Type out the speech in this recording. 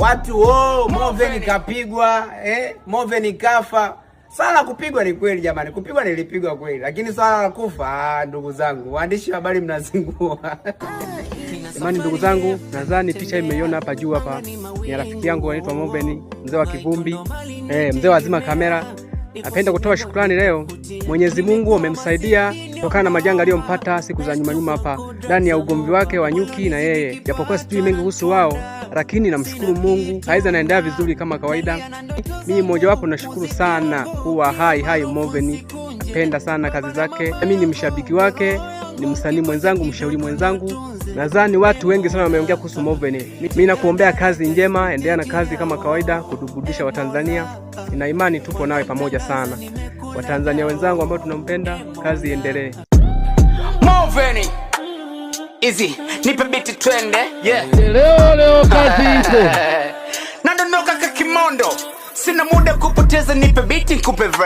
watu Moven kapigwa, Moven kafa. Swala kupigwa ni kweli jamani, kupigwa nilipigwa kweli, lakini swala la kufa, ndugu zangu waandishi habari mnazingua. Jamani ndugu zangu, nadhani picha imeiona hapa juu hapa. Ni rafiki yangu anaitwa Moven, mzee wa Kivumbi, mzee wa Zima Kamera. Napenda kutoa shukrani leo. Mwenyezi Mungu amemsaidia kutokana na majanga aliyompata siku za nyuma hapa ndani ya ugomvi wake wa nyuki na yeye. Japokuwa sijui mengi kuhusu wao, lakini namshukuru Mungu. Saizi anaendelea vizuri kama kawaida. Mimi mmoja wapo nashukuru sana kuwa hai Moven. Napenda sana kazi zake. Mimi ni mshabiki wake, ni msanii mwenzangu, mshauri mwenzangu. Nadhani watu wengi sana wameongea kuhusu Moven. Mimi nakuombea kazi njema, endelea na kazi kama kawaida kuduburudisha Watanzania. Nina imani tupo nawe pamoja sana. Watanzania wenzangu ambao tunampenda, kazi iendelee. Moven easy, nipe biti twende. Leo kazi ipo. Nadondoka kimondo, sina muda kupoteza, nipe biti nikupe verse.